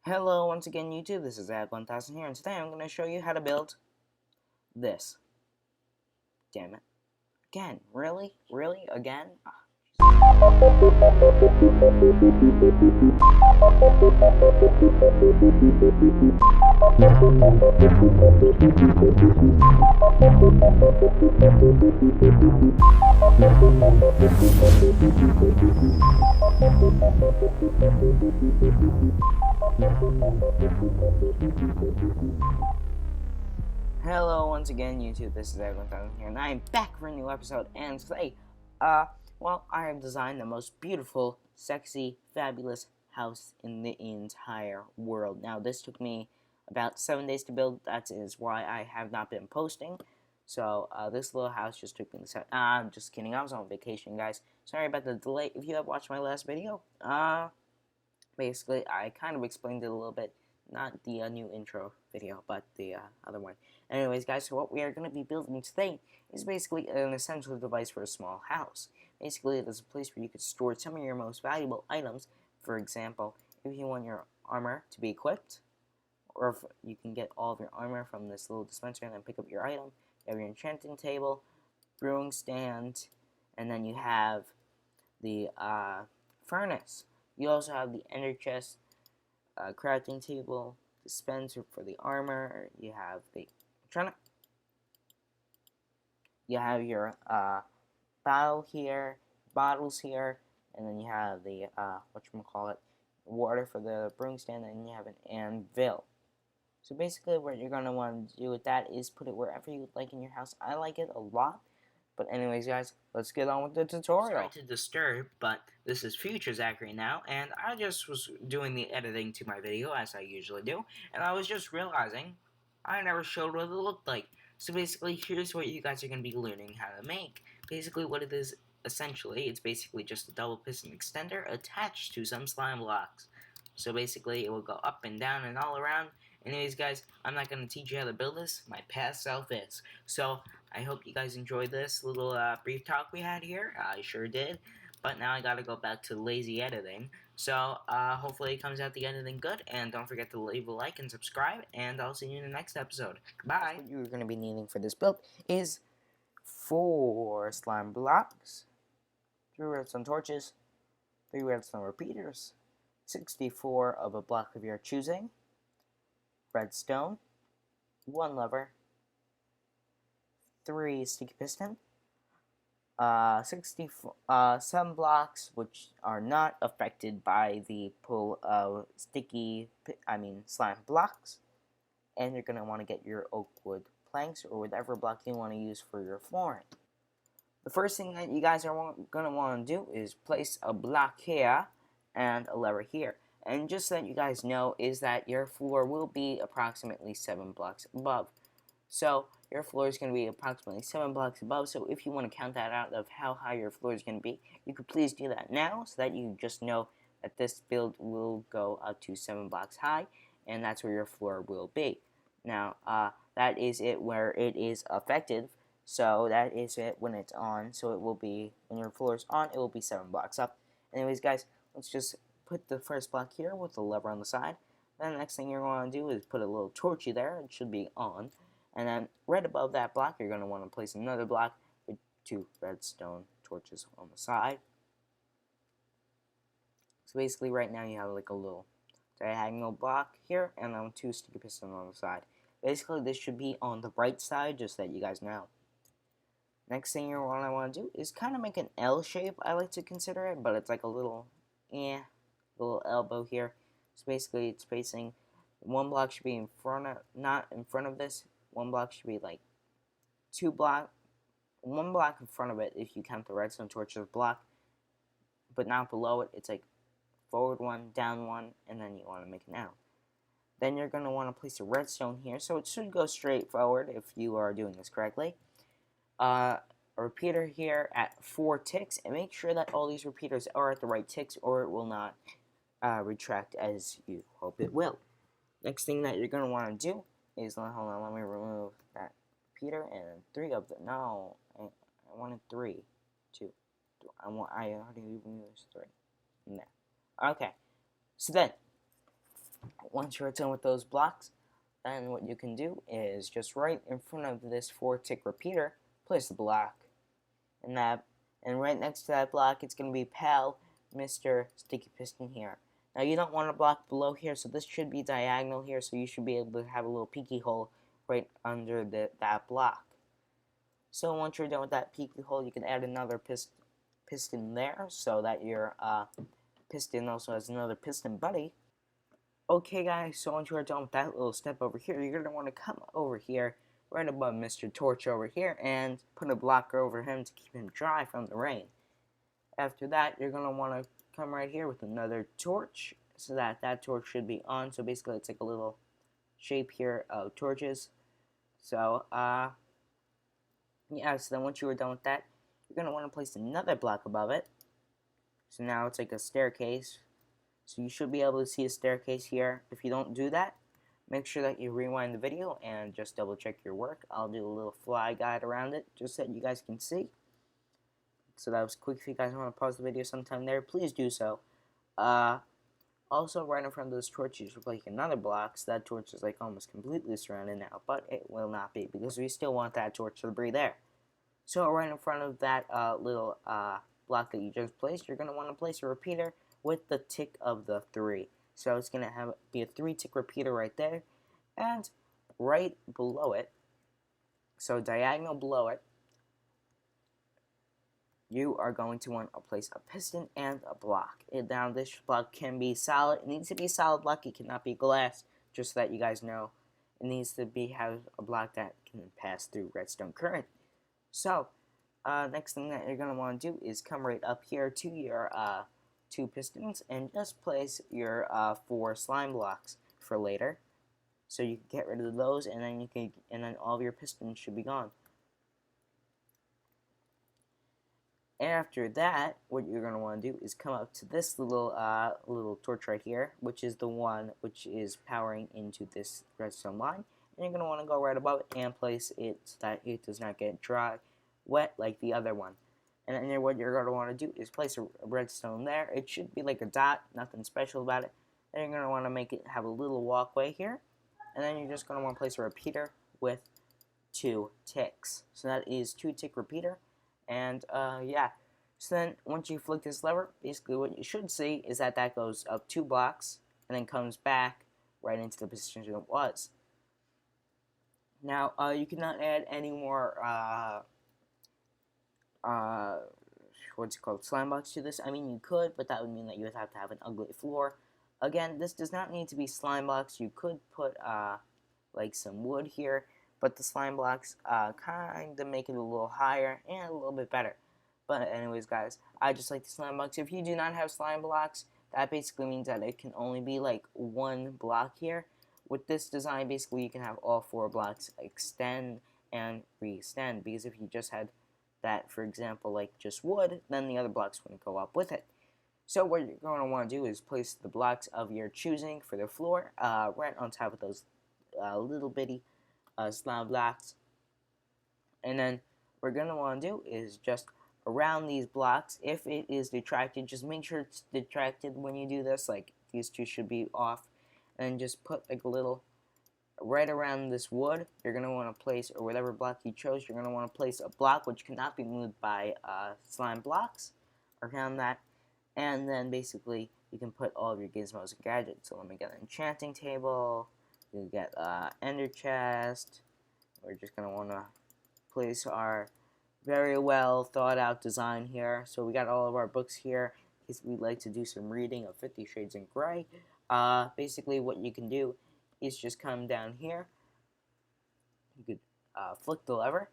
Hello once again YouTube, this is Ad1000 here, and today I'm going to show you how to build this. Damn it. Again, really? Really? Again? Hello once again YouTube, this is Ad1000 here, and I am back for a new episode, and today, well, I have designed the most beautiful, sexy, fabulous house in the entire world. Now, this took me about 7 days to build. That is why I have not been posting. So, this little house just took me the set. I'm just kidding. I was on vacation, guys. Sorry about the delay. If you have watched my last video, basically, I kind of explained it a little bit. Not the new intro video, but the other one. Anyways, guys, so what we are going to be building today is basically an essential device for a small house. Basically, it is a place where you could store some of your most valuable items. For example, if you want your armor to be equipped, or if you can get all of your armor from this little dispenser and then pick up your item. You have your enchanting table, brewing stand, and then you have the furnace. You also have the ender chest, crafting table, dispenser for the armor. You have the you have your bottles here, and then you have the whatchamacallit, water for the brewing stand, and you have an anvil. So basically what you're going to want to do with that is put it wherever you like in your house. I like it a lot. But anyways, guys, let's get on with the tutorial. Sorry to disturb, but this is Future Zachary now, and I just was doing the editing to my video, as I usually do, and I was just realizing I never showed what it looked like. So basically, here's what you guys are going to be learning how to make. Basically, what it is, essentially, it's basically just a double piston extender attached to some slime blocks. So basically, it will go up and down and all around. Anyways, guys, I'm not going to teach you how to build this. My past self is. So, I hope you guys enjoyed this little brief talk we had here. I sure did. But now I gotta go back to lazy editing. So, hopefully it comes out the editing good. And don't forget to leave a like and subscribe. And I'll see you in the next episode. Bye. What you're going to be needing for this build is 4 slime blocks, 3 redstone torches, 3 redstone repeaters, 64 of a block of your choosing, redstone, 1 lever, 3 sticky piston, 7 blocks which are not affected by the pull of slime blocks, and you're going to want to get your oak wood planks or whatever block you want to use for your flooring. The first thing that you guys are going to want to do is place a block here and a lever here. And just so that you guys know is that your floor will be approximately 7 blocks above. So your floor is going to be approximately 7 blocks above. So if you want to count that out of how high your floor is going to be, you could please do that now so that you just know that this build will go up to 7 blocks high, and that's where your floor will be. Now, that is it where it is effective. So that is it when it's on. So it will be, when your floor is on, it will be 7 blocks up. Anyways, guys, let's just put the first block here with the lever on the side. Then the next thing you're going to do is put a little torchy there. It should be on. And then right above that block, you're going to want to place another block with 2 redstone torches on the side. So basically right now you have like a little diagonal block here and then 2 sticky pistons on the side. Basically this should be on the right side, just so that you guys know. Next thing you're going to want to do is kind of make an L shape, I like to consider it, but it's like a little elbow here. So basically it's facing, 1 block should be in front of, not in front of this. 1 block should be like 1 block in front of it if you count the redstone torches block, but not below it. It's like forward 1, down 1, and then you want to make an L. Then you're going to want to place a redstone here, so it should go straight forward if you are doing this correctly. A repeater here at 4 ticks, and make sure that all these repeaters are at the right ticks or it will not retract as you hope it will. Next thing that you're going to want to do is, hold on, let me remove that repeater, and 3 of them. No, I wanted 3. 2. I already used 3. No. Okay. So then, once you're done with those blocks, then what you can do is just right in front of this 4-tick repeater, place the block. And right next to that block, it's going to be Pal, Mr. Sticky Piston here. Now you don't want a block below here, so this should be diagonal here, so you should be able to have a little peeky hole right under that block. So once you're done with that peeky hole, you can add another piston there, so that your piston also has another piston buddy. Okay guys, so once you are done with that little step over here, you're going to want to come over here, right above Mr. Torch over here, and put a blocker over him to keep him dry from the rain. After that, you're going to want to come right here with another torch, so that torch should be on. So basically, it's like a little shape here of torches. So, yeah, so then once you are done with that, you're going to want to place another block above it. So now it's like a staircase. So you should be able to see a staircase here. If you don't do that, make sure that you rewind the video and just double check your work. I'll do a little fly guide around it just so that you guys can see. So that was quick. If you guys want to pause the video sometime there, please do so. Also, right in front of those torches, look like another block. So that torch is like almost completely surrounded now, but it will not be because we still want that torch to be there. So right in front of that little block that you just placed, you're going to want to place a repeater with the tick of the 3. So it's going to be a 3-tick repeater right there, and right below it, so diagonal below it, you are going to want to place a piston and a block. Now this block can be solid. It needs to be solid block. It cannot be glass, just so that you guys know. It needs to have a block that can pass through redstone current. So, next thing that you're going to want to do is come right up here to your 2 pistons and just place your 4 slime blocks for later. So you can get rid of those, and then all of your pistons should be gone. After that, what you're going to want to do is come up to this little torch right here, which is the one which is powering into this redstone line. And you're going to want to go right above it and place it so that it does not get wet like the other one. And then what you're going to want to do is place a redstone there. It should be like a dot, nothing special about it. Then you're going to want to make it have a little walkway here. And then you're just going to want to place a repeater with 2 ticks. So that is 2-tick repeater. And yeah, so then once you flick this lever, basically what you should see is that goes up 2 blocks and then comes back right into the position it was. Now you cannot add any more what's it called, slime blocks to this. I mean, you could, but that would mean that you would have to have an ugly floor. Again, this does not need to be slime blocks. You could put like some wood here, but the slime blocks kind of make it a little higher and a little bit better. But anyways, guys, I just like the slime blocks. If you do not have slime blocks, that basically means that it can only be like 1 block here. With this design, basically you can have all 4 blocks extend and re-extend, because if you just had that, for example, like just wood, then the other blocks wouldn't go up with it. So what you're going to want to do is place the blocks of your choosing for the floor right on top of those little bitty slime blocks. And then what we're going to want to do is just around these blocks, if it is detracted, just make sure it's detracted when you do this. Like these 2 should be off, and just put like a little right around this wood. You're going to want to place, or whatever block you chose, you're going to want to place a block which cannot be moved by slime blocks around that. And then basically you can put all of your gizmos and gadgets. So let me get an enchanting table. You get ender chest. We're just going to want to place our very well thought out design here. So we got all of our books here in case we'd like to do some reading of 50 Shades in Grey. Basically what you can do is just come down here. You could flick the lever,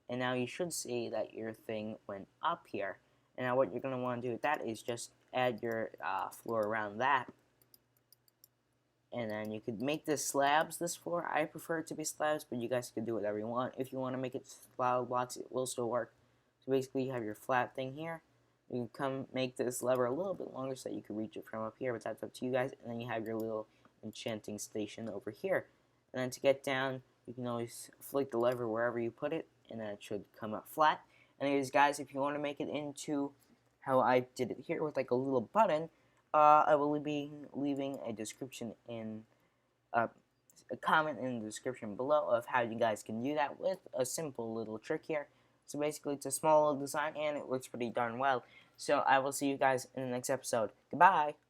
and now you should see that your thing went up here. And now what you're going to want to do with that is just add your floor around that. And then you could make this slabs, this floor. I prefer it to be slabs, but you guys can do whatever you want. If you want to make it solid blocks, it will still work. So basically you have your flat thing here. You can come make this lever a little bit longer so that you can reach it from up here, but that's up to you guys. And then you have your little enchanting station over here. And then to get down, you can always flick the lever wherever you put it, and then it should come up flat. Anyways, guys, if you want to make it into how I did it here with like a little button, I will be leaving a description in a comment in the description below of how you guys can do that with a simple little trick here. So basically, it's a small little design, and it works pretty darn well. So I will see you guys in the next episode. Goodbye!